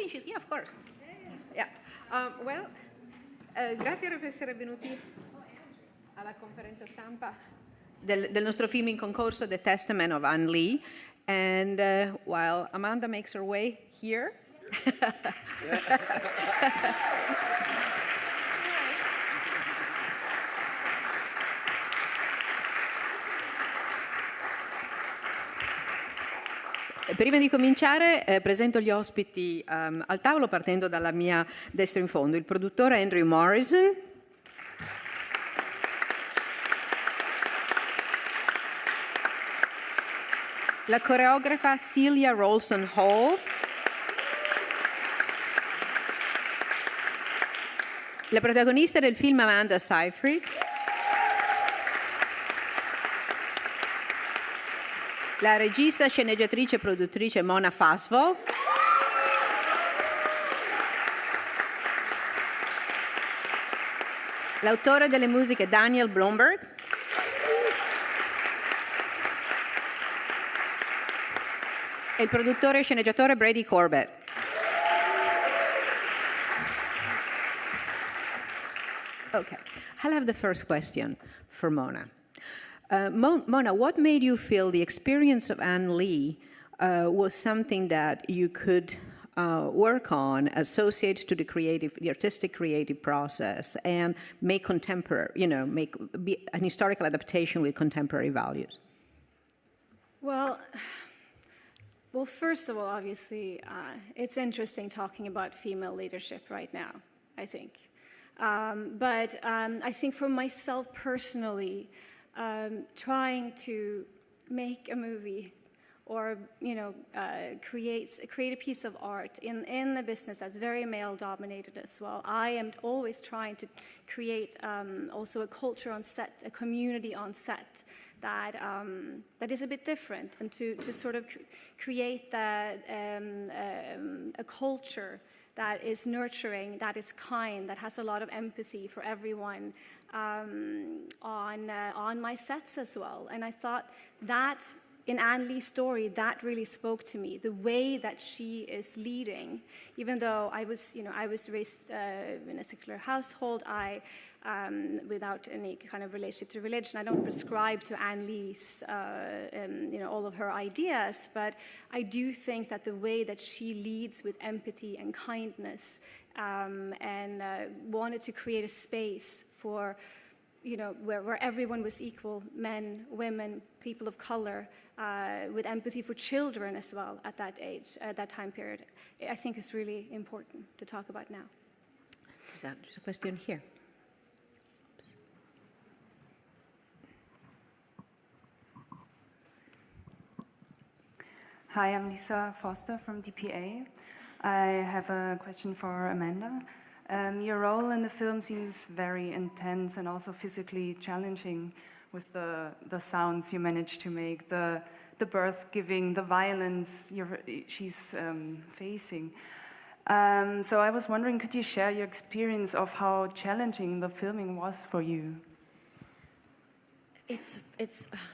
think she's, yeah, of course. Yeah. Grazie per essere venuti alla conferenza stampa del nostro film in concorso, The Testament of Anne Lee. And while Amanda makes her way here. Prima di cominciare presento gli ospiti al tavolo partendo dalla mia destra in fondo. Il produttore Andrew Morrison, la coreografa Celia Rolson Hall, la protagonista del film Amanda Seyfried, la regista, sceneggiatrice e produttrice Mona Fasvold, l'autore delle musiche Daniel Blomberg, e il produttore e sceneggiatore Brady Corbett. Okay, I'll have the first question for Mona. Mona, what made you feel the experience of Anne Lee was something that you could work on, associate to the artistic creative process, and make contemporary, be an historical adaptation with contemporary values? Well, first of all, obviously, it's interesting talking about female leadership right now, I think. But I think for myself personally, trying to make a movie or create a piece of art in the business that's very male dominated as well. I am always trying to create also a culture on set, a community on set that is a bit different, and to sort of create a culture that is nurturing, that is kind, that has a lot of empathy for everyone on my sets as well. And I thought that in Anne Lee's story, that really spoke to me. The way that she is leading, even though I was raised in a secular household, without any kind of relationship to religion, I don't prescribe to Anne Lee's, all of her ideas, but I do think that the way that she leads with empathy and kindness, and wanted to create a space for, where everyone was equal, men, women, people of color, with empathy for children as well at that age, at that time period, I think is really important to talk about now. There's a question here. Hi, I'm Lisa Foster from DPA. I have a question for Amanda. Your role in the film seems very intense and also physically challenging with the sounds you managed to make, the birth-giving, the violence she's facing. So I was wondering, could you share your experience of how challenging the filming was for you? It's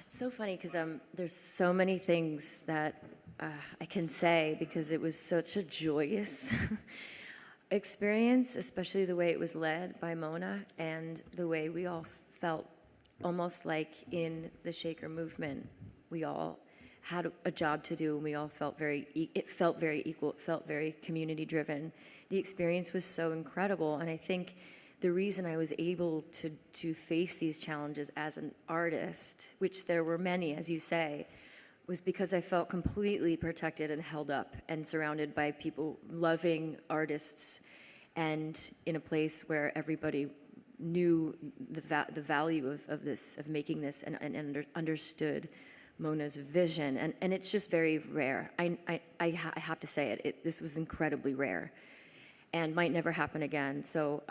so funny because there's so many things that I can say, because it was such a joyous experience, especially the way it was led by Mona and the way we all felt almost like in the Shaker movement. We all had a job to do, and we all felt it felt very equal, it felt very community driven. The experience was so incredible, and I think the reason I was able to face these challenges as an artist, which there were many, as you say, was because I felt completely protected and held up and surrounded by people, loving artists, and in a place where everybody knew the value of making this and understood Mona's vision. And it's just very rare. I have to say it. This was incredibly rare and might never happen again. So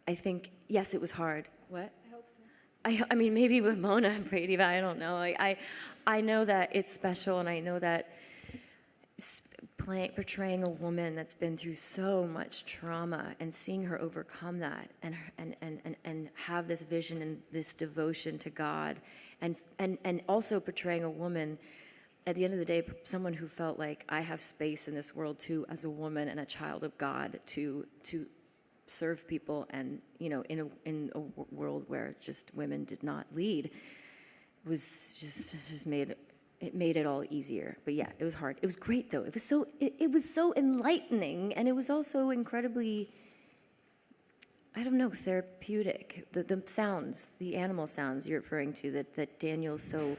I think, yes, it was hard. What? I mean, maybe with Mona and Brady, but I don't know. I know that it's special, and I know that portraying a woman that's been through so much trauma and seeing her overcome that and have this vision and this devotion to God, and also portraying a woman at the end of the day, someone who felt like I have space in this world too, as a woman and a child of God, to serve people, and in a world where just women did not lead, was just made it all easier. But yeah, it was hard. It was great though. It was so enlightening, and it was also incredibly, I don't know, therapeutic. The sounds, the animal sounds you're referring to, that Daniel so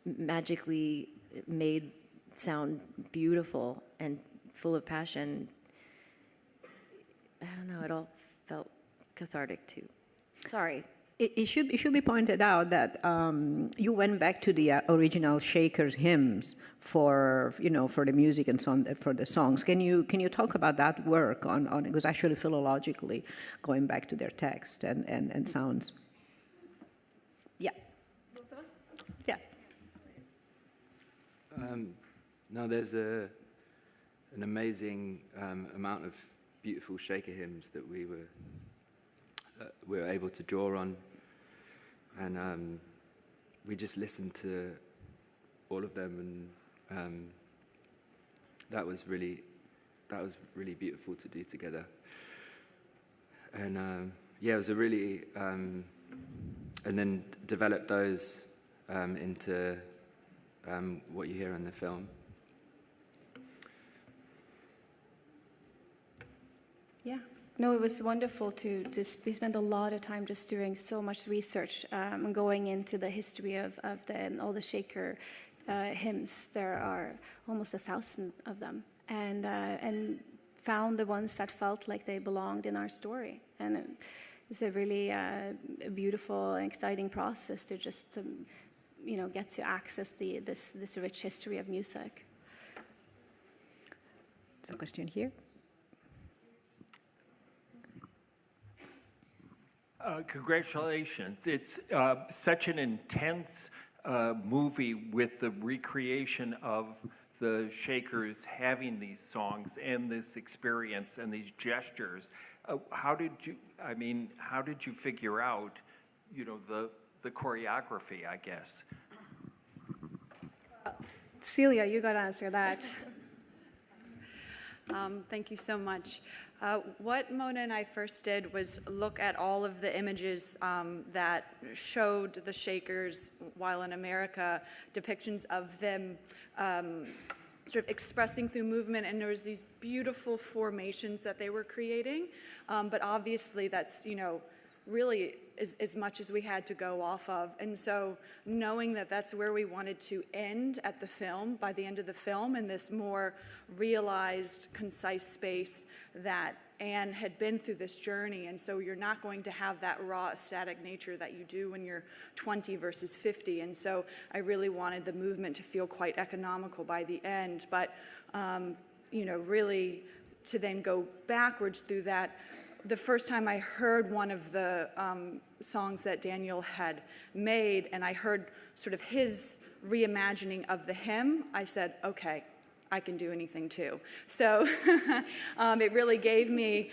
magically made sound beautiful and full of passion. I don't know, it all felt cathartic too. Sorry. It should be pointed out that you went back to the original Shakers hymns for the music and for the songs. Can you talk about that work on it was actually philologically going back to their text and sounds? Yeah. Both of us? Yeah. No, there's an amazing amount of beautiful Shaker hymns that we were able to draw on, and we just listened to all of them, and that was really beautiful to do together. And yeah, it was a really and then develop those into what you hear in the film. Yeah. No, it was wonderful we spent a lot of time just doing so much research and going into the history of all the Shaker hymns. There are almost 1,000 of them, and found the ones that felt like they belonged in our story. And it was a really beautiful and exciting process to just get to access this rich history of music. There's a question here. Congratulations. It's such an intense movie with the recreation of the Shakers having these songs and this experience and these gestures. How did you figure out, the choreography, I guess? Celia, you got to answer that. Thank you so much. What Mona and I first did was look at all of the images that showed the Shakers while in America, depictions of them sort of expressing through movement, and there was these beautiful formations that they were creating. But obviously that's, really as much as we had to go off of. And so knowing that that's where we wanted to end at the film, by the end of the film, in this more realized, concise space that Anne had been through this journey. And so you're not going to have that raw, static nature that you do when you're 20 versus 50. And so I really wanted the movement to feel quite economical by the end. But, really to then go backwards through that, the first time I heard one of the songs that Daniel had made, and I heard sort of his reimagining of the hymn, I said, okay, I can do anything too. So it really gave me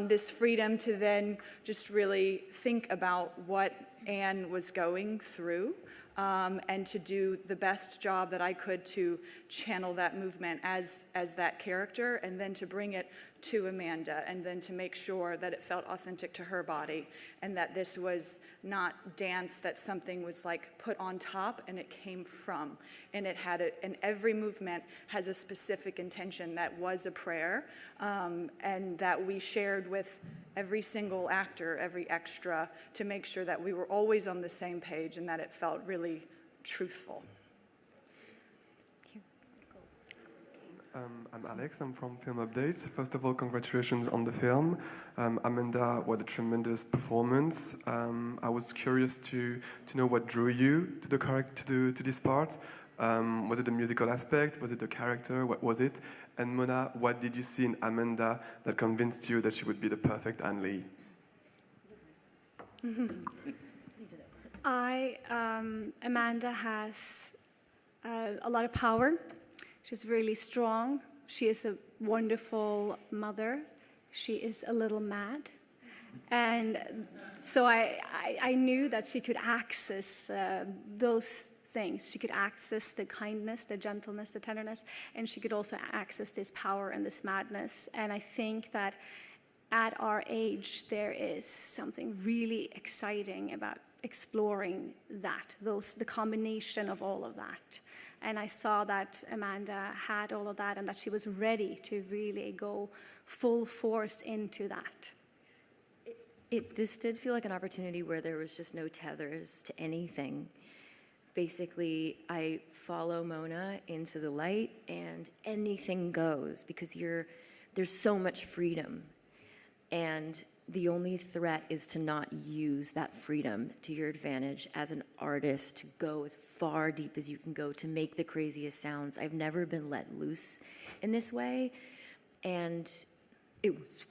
this freedom to then just really think about what Anne was going through, and to do the best job that I could to channel that movement as that character, and then to bring it to Amanda, and then to make sure that it felt authentic to her body, and that this was not dance, that something was like put on top and it came from, and it had and every movement has a specific intention that was a prayer, and that we shared with every single actor, every extra, to make sure that we were always on the same page and that it felt really truthful. I'm Alex, I'm from Film Updates. First of all, congratulations on the film. Amanda, what a tremendous performance. I was curious to know what drew you to the character, to this part. Was it the musical aspect? Was it the character? What was it? And Mona, what did you see in Amanda that convinced you that she would be the perfect Anne Lee? Amanda has a lot of power. She's really strong. She is a wonderful mother. She is a little mad. And so I knew that she could access those things. She could access the kindness, the gentleness, the tenderness, and she could also access this power and this madness. And I think that at our age, there is something really exciting about exploring that, the combination of all of that. And I saw that Amanda had all of that and that she was ready to really go full force into that. This did feel like an opportunity where there was just no tethers to anything. Basically, I follow Mona into the light and anything goes because there's so much freedom. And the only threat is to not use that freedom to your advantage as an artist, to go as far deep as you can go, to make the craziest sounds. I've never been let loose in this way. And it was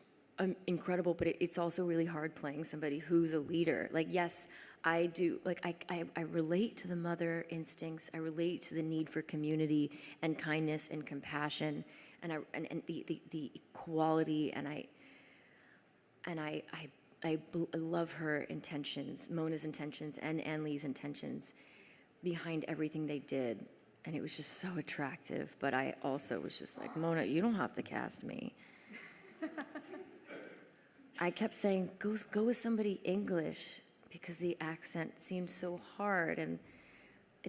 incredible, but it's also really hard playing somebody who's a leader. Like, yes, I do, like, I relate to the mother instincts. I relate to the need for community and kindness and compassion and the equality, and I love her intentions, Mona's intentions and Ann Lee's intentions behind everything they did. And it was just so attractive. But I also was just like, Mona, you don't have to cast me. I kept saying, go with somebody English because the accent seemed so hard. And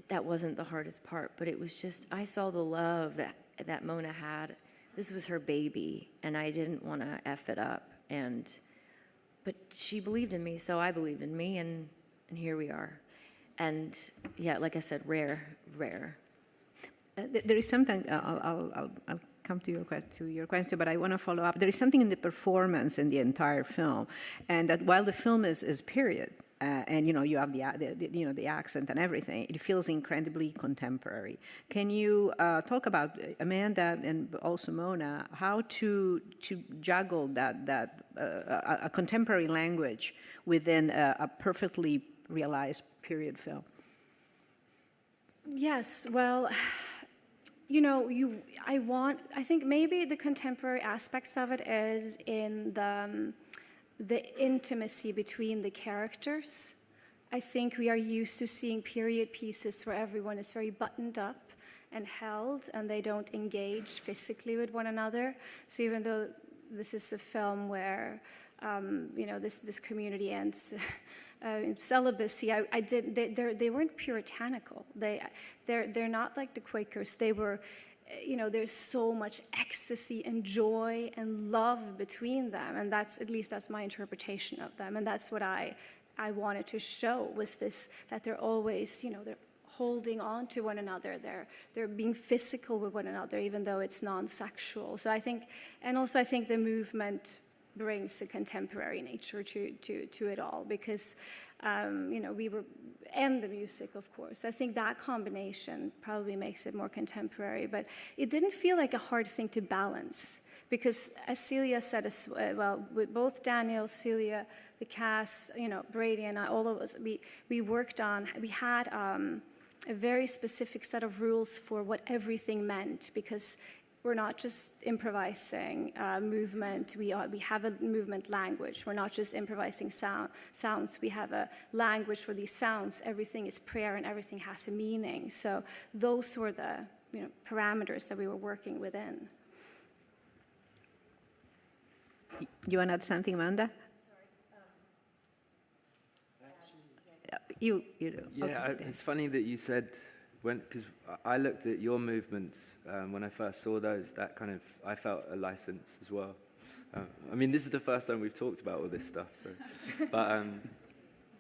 that wasn't the hardest part. But it was just, I saw the love that Mona had. This was her baby. And I didn't want to F it up. But she believed in me, so I believed in me, and here we are. And yeah, like I said, rare. There is something, I'll come to your question, but I want to follow up. There is something in the performance in the entire film, and that while the film is period, and you have the accent and everything, it feels incredibly contemporary. Can you talk about, Amanda and also Mona, how to juggle that a contemporary language within a perfectly realized period film? Yes, well, I think maybe the contemporary aspects of it is in the intimacy between the characters. I think we are used to seeing period pieces where everyone is very buttoned up and held and they don't engage physically with one another. So even though this is a film where this community ends in celibacy, they weren't puritanical. They're not like the Quakers. They were, there's so much ecstasy and joy and love between them, and that's my interpretation of them, and that's what I wanted to show, was this, that they're always, they're holding on to one another, they're being physical with one another, even though it's non-sexual. So I think the movement brings a contemporary nature to it all, because we were, and the music, of course. I think that combination probably makes it more contemporary, but it didn't feel like a hard thing to balance, because as Celia said as well, with both Daniel, Celia, the cast, Brady and I, all of us, we worked on, we had a very specific set of rules for what everything meant, because we're not just improvising movement, we have a movement language. We're not just improvising sounds, we have a language for these sounds. Everything is prayer and everything has a meaning. So those were the parameters that we were working within. You want to add something, Amanda? You do. Yeah, Okay. it's funny that you said, because I looked at your movements when I first saw those, I felt a license as well. This is the first time we've talked about all this stuff, so. But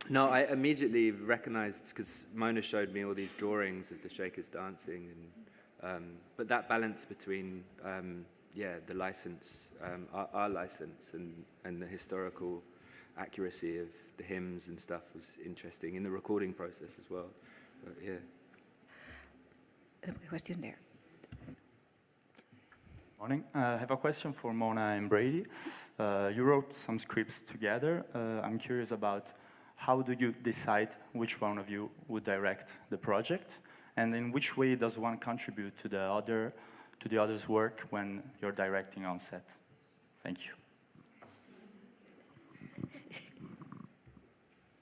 no, I immediately recognized, because Mona showed me all these drawings of the Shakers dancing, and but that balance between, the license, our license, and the historical accuracy of the hymns and stuff was interesting in the recording process as well. But, yeah. A question there. Morning. I have a question for Mona and Brady. You wrote some scripts together. I'm curious about how do you decide which one of you would direct the project, and in which way does one contribute to the other's work when you're directing on set? Thank you.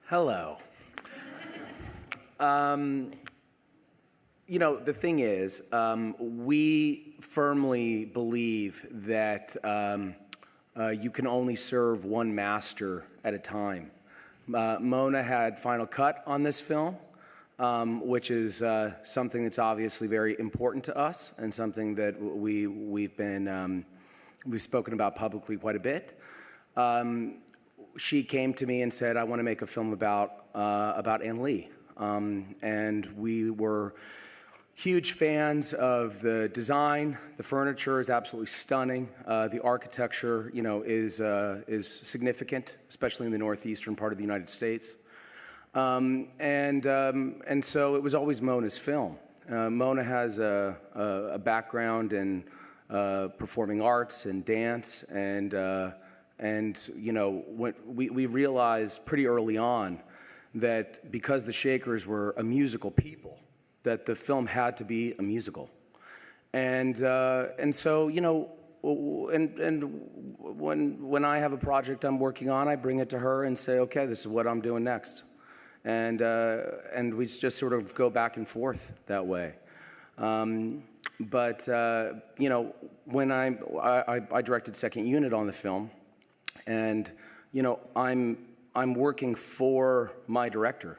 Hello. You know, the thing is, we firmly believe that you can only serve one master at a time. Mona had final cut on this film, which is something that's obviously very important to us and something that we've spoken about publicly quite a bit. She came to me and said, "I want to make a film about Ann Lee," and we were huge fans of the design. The furniture is absolutely stunning. The architecture, you know, is significant, especially in the northeastern part of the United States. And so it was always Mona's film. Mona has a background in performing arts and dance, and you know, we realized pretty early on that because the Shakers were a musical people, that the film had to be a musical. And so, you know, when I have a project I'm working on, I bring it to her and say, okay, this is what I'm doing next. And we just sort of go back and forth that way. But you know, when I directed Second Unit on the film, and, you know, I'm working for my director.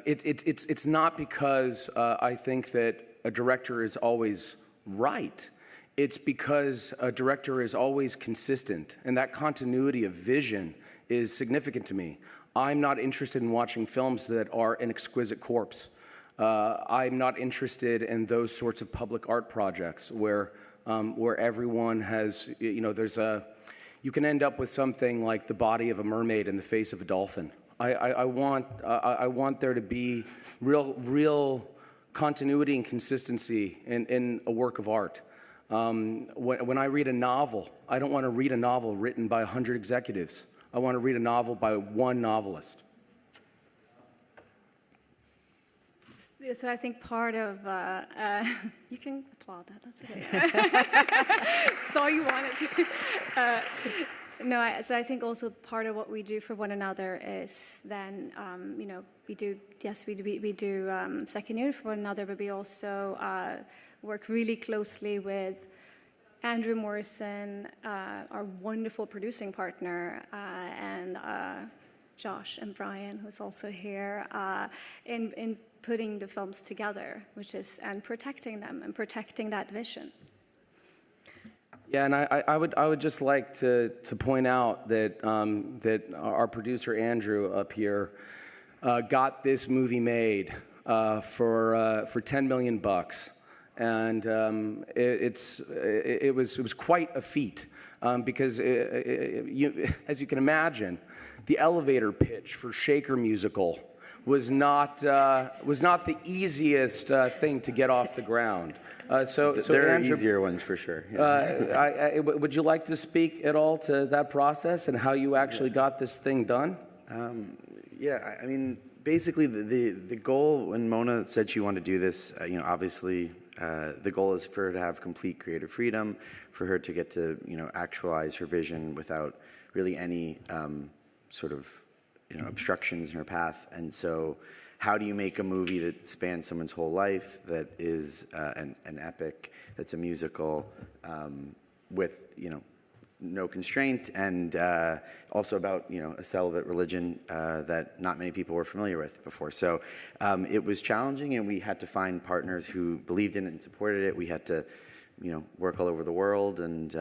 It's not because I think that a director is always right. It's because a director is always consistent, and that continuity of vision is significant to me. I'm not interested in watching films that are an exquisite corpse. I'm not interested in those sorts of public art projects where everyone has, you know, you can end up with something like the body of a mermaid in the face of a dolphin. I want there to be real continuity and consistency in a work of art. When I read a novel, I don't want to read a novel written by 100 executives. I want to read a novel by one novelist. So I think part of, you can applaud that, that's okay. So you wanted to. So I think also part of what we do for one another is then, you know, we do Second Unit for one another, but we also work really closely with Andrew Morrison, our wonderful producing partner, and Josh and Brian, who's also here, in putting the films together, and protecting them and protecting that vision. Yeah, and I would just like to point out that that our producer Andrew up here got this movie made for $10 million, and it was quite a feat because as you can imagine, the elevator pitch for Shaker Musical was not the easiest thing to get off the ground. So there Andrew, are easier ones for sure. Yeah. Would you like to speak at all to that process and how you actually got this thing done? Yeah, I mean, basically the goal when Mona said she wanted to do this, you know, obviously the goal is for her to have complete creative freedom, for her to get to, you know, actualize her vision without really any sort of, you know, obstructions in her path. And so how do you make a movie that spans someone's whole life, that is an epic, that's a musical, with, you know, no constraint, and also about, you know, a celibate religion that not many people were familiar with before. So it was challenging, and we had to find partners who believed in it and supported it. We had to, you know, work all over the world and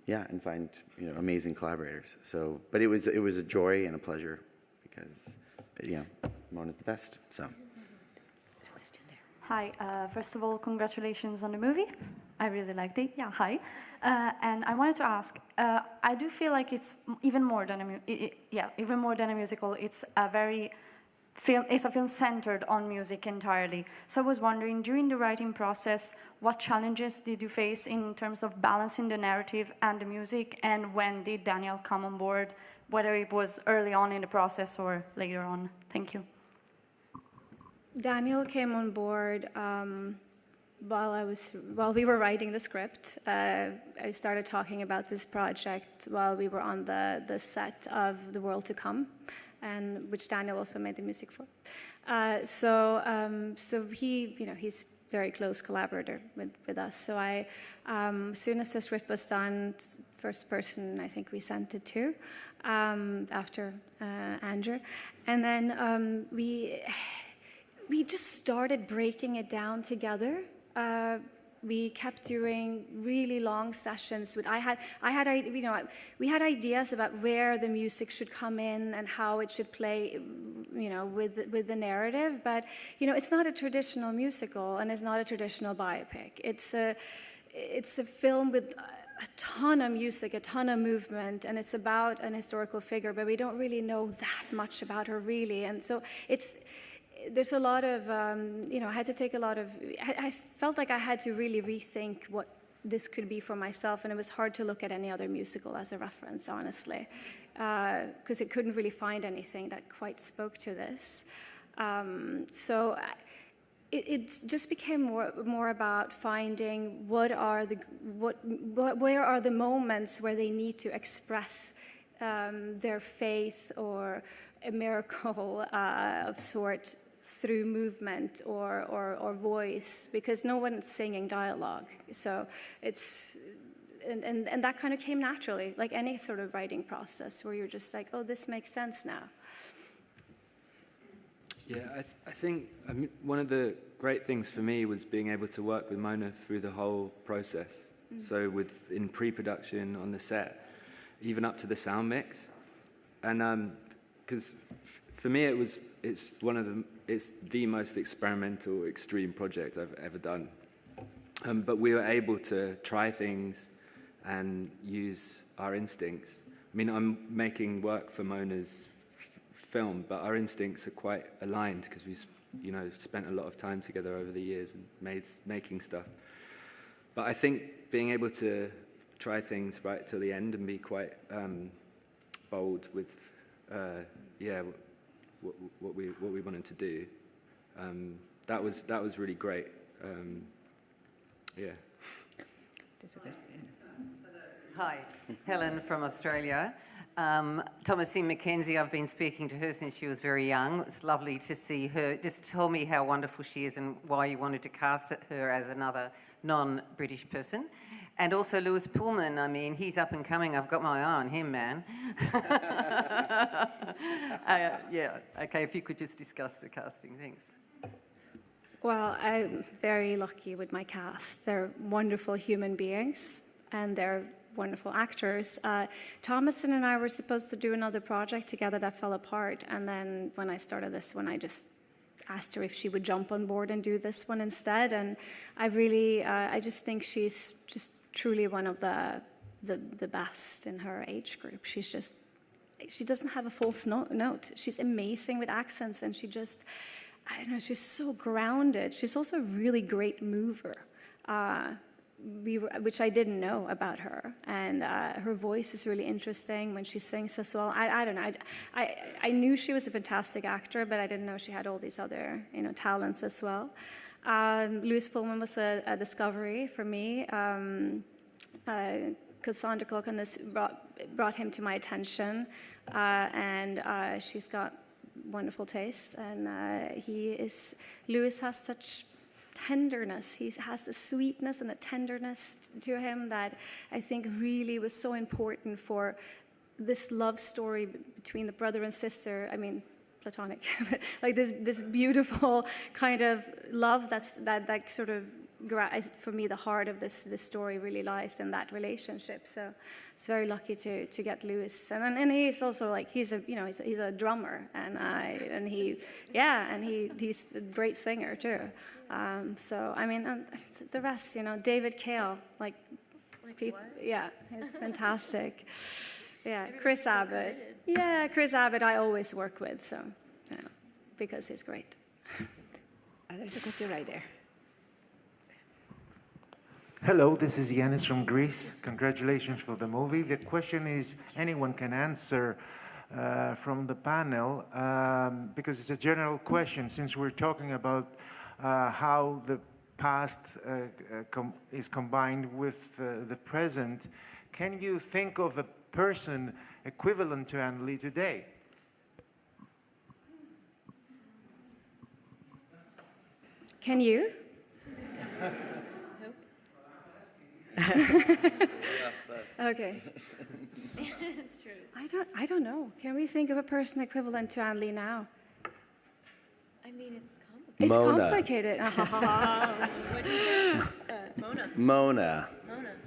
yeah, and find, you know, amazing collaborators. So, but it was a joy and a pleasure because, you know, Mona's the best. So. Hi. First of all, congratulations on the movie. I really liked it. Yeah. Hi. And I wanted to ask. I do feel like it's even more than a musical. It's a film centered on music entirely. So I was wondering, during the writing process, what challenges did you face in terms of balancing the narrative and the music, and when did Daniel come on board, whether it was early on in the process or later on? Thank you. Daniel came on board while we were writing the script. I started talking about this project while we were on the set of The World to Come. and which Daniel also made the music for. So he, he's very close collaborator with us. So as soon as the script was done, first person I think we sent it to, after Andrew, and then we just started breaking it down together. We kept doing really long sessions. We had ideas about where the music should come in and how it should play, with the narrative. But it's not a traditional musical, and it's not a traditional biopic. It's a film with a ton of music, a ton of movement, and it's about an historical figure. But we don't really know that much about her, really, and so there's a lot of, I had to take a lot of, I felt like I had to really rethink what this could be for myself, and it was hard to look at any other musical as a reference, honestly, because it couldn't really find anything that quite spoke to this. So it just became more about finding where are the moments where they need to express their faith or a miracle of sort through movement or voice, because no one's singing dialogue. So and that kind of came naturally, like any sort of writing process, where you're just like, oh, this makes sense now. Yeah, I think one of the great things for me was being able to work with Mona through the whole process. So in pre-production, on the set, even up to the sound mix, and because for me it's the most experimental, extreme project I've ever done. But we were able to try things and use our instincts. I mean, I'm making work for Mona's film, but our instincts are quite aligned because we, spent a lot of time together over the years and making stuff. But I think being able to try things right till the end and be quite bold with, what we wanted to do, that was really great. Yeah. Hi, Helen from Australia. Thomasine McKenzie, I've been speaking to her since she was very young. It's lovely to see her. Just tell me how wonderful she is and why you wanted to cast her as another non-British person. And also Lewis Pullman, I mean, he's up and coming. I've got my eye on him, man. Okay, if you could just discuss the casting, thanks. Well, I'm very lucky with my cast. They're wonderful human beings, and they're wonderful actors. Thomasin and I were supposed to do another project together that fell apart, and then when I started this one, I just asked her if she would jump on board and do this one instead, and I just think she's just truly one of the best in her age group. She doesn't have a false note. She's amazing with accents, and she's so grounded. She's also a really great mover, which I didn't know about her. And her voice is really interesting when she sings as well. I don't know. I knew she was a fantastic actor, but I didn't know she had all these other talents as well. Lewis Pullman was a discovery for me. Cassandra Culkin brought him to my attention, and she's got wonderful taste, and Lewis has such tenderness. He has a sweetness and a tenderness to him that I think really was so important for this love story between the brother and sister. I mean, platonic, but like this beautiful kind of love that sort of, for me, the heart of this story really lies in that relationship. So I was very lucky to get Lewis, and he's also like he's a drummer, and he's a great singer too. So I mean, the rest, David Cale, he's fantastic. Yeah, Chris Abbott. Yeah, Chris Abbott I always work with, so because he's great. There's a question right there. Hello, this is Yanis from Greece. Congratulations for the movie. The question is, anyone can answer from the panel, because it's a general question, since we're talking about how the past is combined with the present. Can you think of a person equivalent to Anneli today? Can you? Okay. It's true. I don't know. Can we think of a person equivalent to Anne Lee now? I mean, it's complicated. It's Mona. complicated. What do you say? Mona. Mona.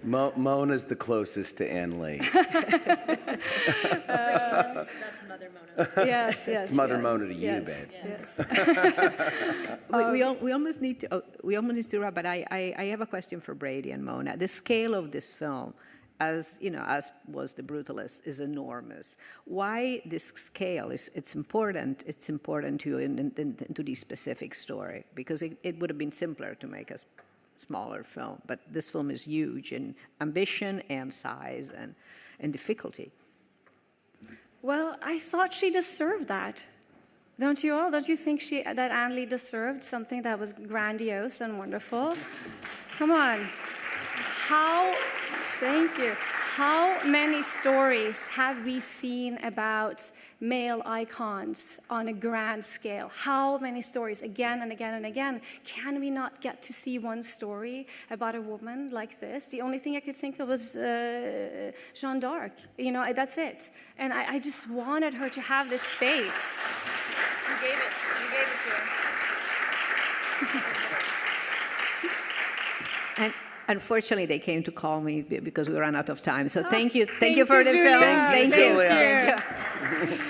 Mona. Mona's the closest to Anne Lee. That's Mother Mona. Yes, yes. It's Mother yeah. Mona to you, Yes, babe. yes. We almost need to wrap, but I have a question for Brady and Mona. The scale of this film, as you know, as was The Brutalist, is enormous. Why this scale? It's important. It's important to you into the specific story, because it would have been simpler to make a smaller film, but this film is huge in ambition and size and difficulty. Well, I thought she deserved that. Don't you all? Don't you think that Anne Lee deserved something that was grandiose and wonderful? Come on. Thank you. How many stories have we seen about male icons on a grand scale? How many stories, again and again and again? Can we not get to see one story about a woman like this? The only thing I could think of was Jeanne d'Arc. You know, that's it. And I just wanted her to have this space. You gave it to her. And unfortunately, they came to call me because we ran out of time. So thank you Thank for you, the Julia. film. Thank you, Thank you. Julia. Yeah.